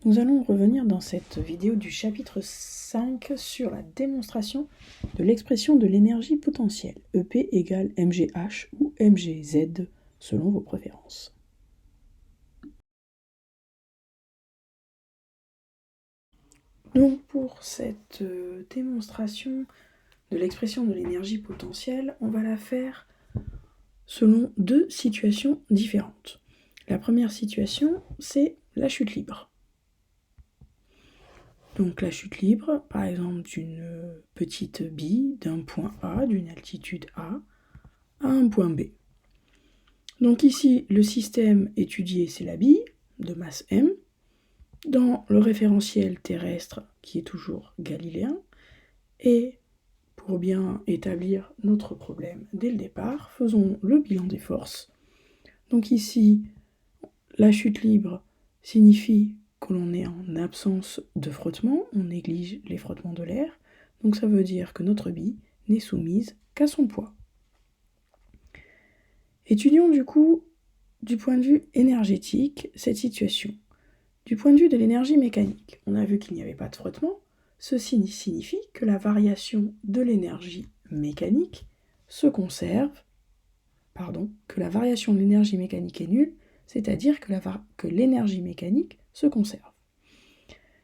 Nous allons revenir dans cette vidéo du chapitre 5 sur la démonstration de l'expression de l'énergie potentielle, EP égale mgh ou mgz, selon vos préférences. Donc pour cette démonstration de l'expression de l'énergie potentielle, on va la faire selon deux situations différentes. La première situation, c'est la chute libre. Donc la chute libre, par exemple d'une petite bille d'un point A, d'une altitude A, à un point B. Donc ici, le système étudié, c'est la bille de masse m. Dans le référentiel terrestre, qui est toujours galiléen, et pour bien établir notre problème dès le départ, faisons le bilan des forces. Donc ici, la chute libre signifie que l'on est en absence de frottement, on néglige les frottements de l'air, donc ça veut dire que notre bille n'est soumise qu'à son poids. Étudions du coup, du point de vue énergétique, cette situation. Du point de vue de l'énergie mécanique, on a vu qu'il n'y avait pas de frottement, ceci signifie que la variation de l'énergie mécanique se conserve, que la variation de l'énergie mécanique est nulle, c'est-à-dire que l'énergie mécanique se conserve.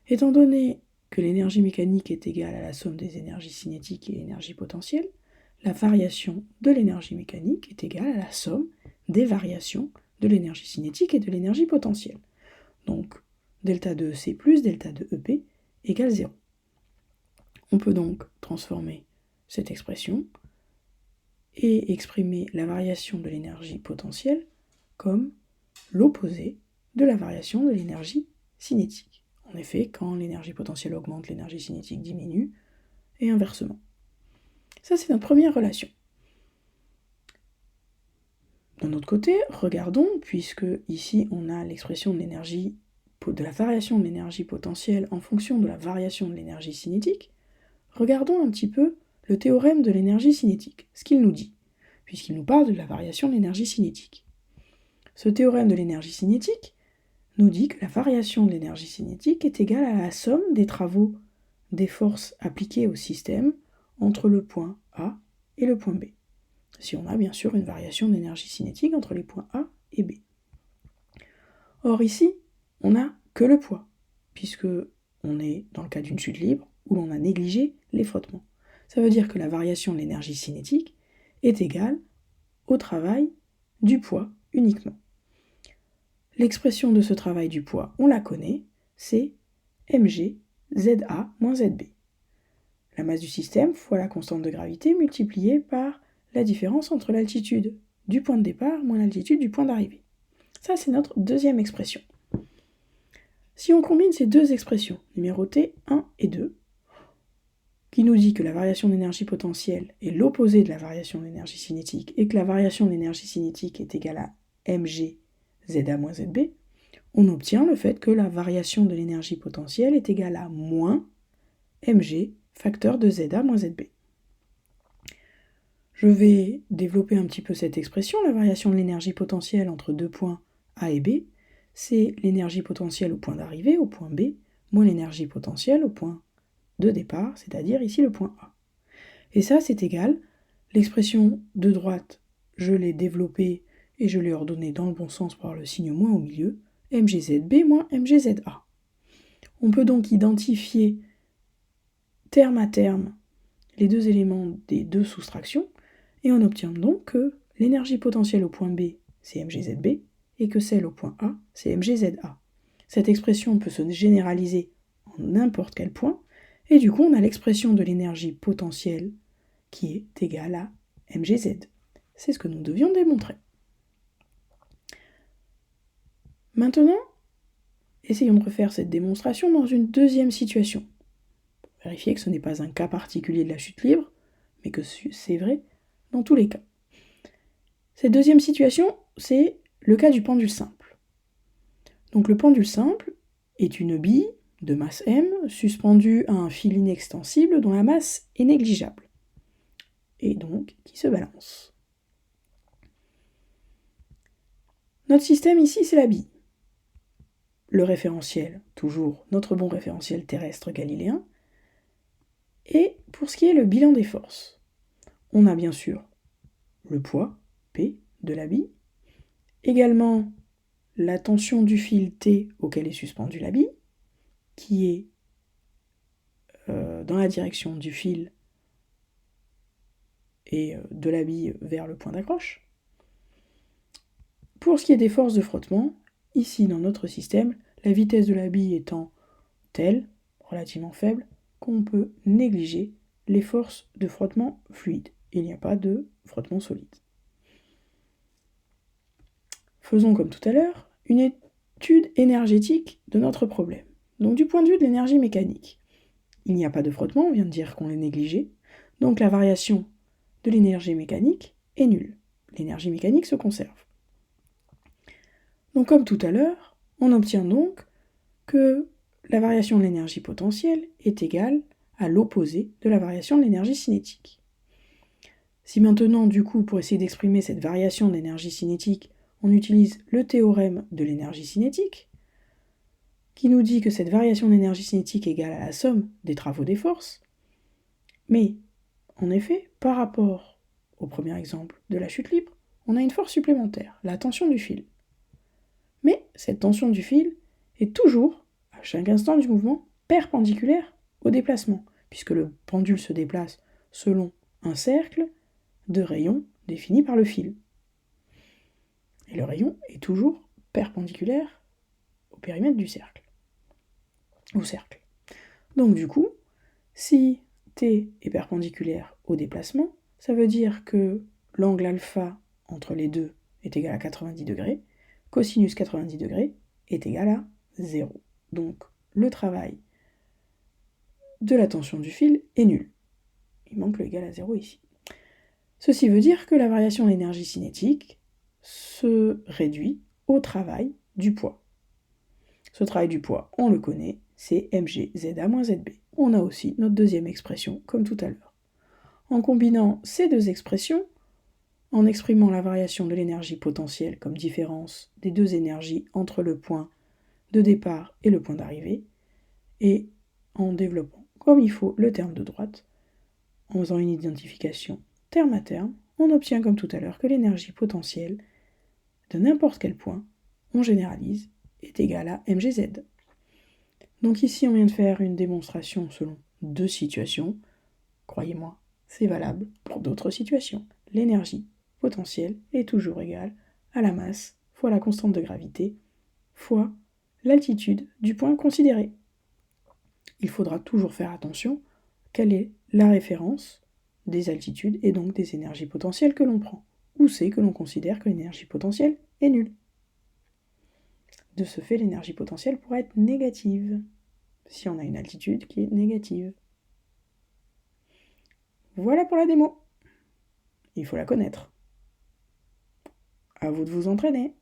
Étant donné que l'énergie mécanique est égale à la somme des énergies cinétiques et énergie potentielle, la variation de l'énergie mécanique est égale à la somme des variations de l'énergie cinétique et de l'énergie potentielle. Donc, delta de EC plus delta de EP égale 0. On peut donc transformer cette expression et exprimer la variation de l'énergie potentielle comme l'opposé de la variation de l'énergie cinétique. En effet, quand l'énergie potentielle augmente, l'énergie cinétique diminue, et inversement. Ça, c'est notre première relation. D'un autre côté, regardons, puisque ici on a l'expression de la variation de l'énergie potentielle en fonction de la variation de l'énergie cinétique, regardons un petit peu le théorème de l'énergie cinétique, ce qu'il nous dit, puisqu'il nous parle de la variation de l'énergie cinétique. Ce théorème de l'énergie cinétique nous dit que la variation de l'énergie cinétique est égale à la somme des travaux des forces appliquées au système entre le point A et le point B, si on a bien sûr une variation d'énergie cinétique entre les points A et B. Or ici, on n'a que le poids, puisque on est dans le cas d'une chute libre où l'on a négligé les frottements. Ça veut dire que la variation de l'énergie cinétique est égale au travail du poids uniquement. L'expression de ce travail du poids, on la connaît, c'est mg ZA moins ZB. La masse du système fois la constante de gravité multipliée par la différence entre l'altitude du point de départ moins l'altitude du point d'arrivée. Ça, c'est notre deuxième expression. Si on combine ces deux expressions, numérotées 1 et 2, qui nous dit que la variation d'énergie potentielle est l'opposé de la variation d'énergie cinétique et que la variation de l'énergie cinétique est égale à mg ZA moins ZB, on obtient le fait que la variation de l'énergie potentielle est égale à moins mg facteur de ZA moins ZB. Je vais développer un petit peu cette expression. La variation de l'énergie potentielle entre deux points A et B, c'est l'énergie potentielle au point d'arrivée, au point B, moins l'énergie potentielle au point de départ, c'est-à-dire ici le point A. Et ça, c'est égal. L'expression de droite, je l'ai développée et je l'ai ordonnée dans le bon sens par le signe moins au milieu, mgzb moins mgza. On peut donc identifier terme à terme les deux éléments des deux soustractions, et on obtient donc que l'énergie potentielle au point B, c'est mgzb, et que celle au point A, c'est mgza. Cette expression peut se généraliser en n'importe quel point, et du coup on a l'expression de l'énergie potentielle qui est égale à mgz. C'est ce que nous devions démontrer. Maintenant, essayons de refaire cette démonstration dans une deuxième situation. Vérifier que ce n'est pas un cas particulier de la chute libre, mais que c'est vrai dans tous les cas. Cette deuxième situation, c'est le cas du pendule simple. Donc le pendule simple est une bille de masse m suspendue à un fil inextensible dont la masse est négligeable, et donc qui se balance. Notre système ici, c'est la bille. le référentiel, toujours notre bon référentiel terrestre galiléen. Et pour ce qui est le bilan des forces, on a bien sûr le poids, P, de la bille, également la tension du fil T auquel est suspendu la bille, qui est dans la direction du fil et de la bille vers le point d'accroche. Pour ce qui est des forces de frottement, ici dans notre système, la vitesse de la bille étant telle, relativement faible, qu'on peut négliger les forces de frottement fluide. Il n'y a pas de frottement solide. Faisons comme tout à l'heure une étude énergétique de notre problème. Donc du point de vue de l'énergie mécanique, il n'y a pas de frottement, on vient de dire qu'on les négligeait, donc la variation de l'énergie mécanique est nulle. L'énergie mécanique se conserve. Donc comme tout à l'heure, on obtient donc que la variation de l'énergie potentielle est égale à l'opposé de la variation de l'énergie cinétique. Si maintenant, du coup, pour essayer d'exprimer cette variation de l'énergie cinétique, on utilise le théorème de l'énergie cinétique, qui nous dit que cette variation d'énergie cinétique est égale à la somme des travaux des forces, mais en effet, par rapport au premier exemple de la chute libre, on a une force supplémentaire, la tension du fil. Mais cette tension du fil est toujours, à chaque instant du mouvement, perpendiculaire au déplacement, puisque le pendule se déplace selon un cercle de rayons défini par le fil. Et le rayon est toujours perpendiculaire au périmètre du cercle. Au cercle. Donc du coup, si T est perpendiculaire au déplacement, ça veut dire que l'angle alpha entre les deux est égal à 90 degrés, cosinus 90 degrés est égal à 0. Donc le travail de la tension du fil est nul. Il manque le égal à 0 ici. Ceci veut dire que la variation de l'énergie cinétique se réduit au travail du poids. Ce travail du poids, on le connaît, c'est mg ZA moins ZB. On a aussi notre deuxième expression, comme tout à l'heure. En combinant ces deux expressions, en exprimant la variation de l'énergie potentielle comme différence des deux énergies entre le point de départ et le point d'arrivée, et en développant comme il faut le terme de droite, en faisant une identification terme à terme, on obtient comme tout à l'heure que l'énergie potentielle de n'importe quel point, on généralise, est égale à mgz. Donc ici on vient de faire une démonstration selon deux situations. Croyez-moi, c'est valable pour d'autres situations. L'énergie potentielle est toujours égale à la masse fois la constante de gravité fois l'altitude du point considéré. Il faudra toujours faire attention quelle est la référence des altitudes et donc des énergies potentielles que l'on prend. Où c'est que l'on considère que l'énergie potentielle est nulle. De ce fait, l'énergie potentielle pourrait être négative, si on a une altitude qui est négative. Voilà pour la démo. Il faut la connaître. À vous de vous entraîner.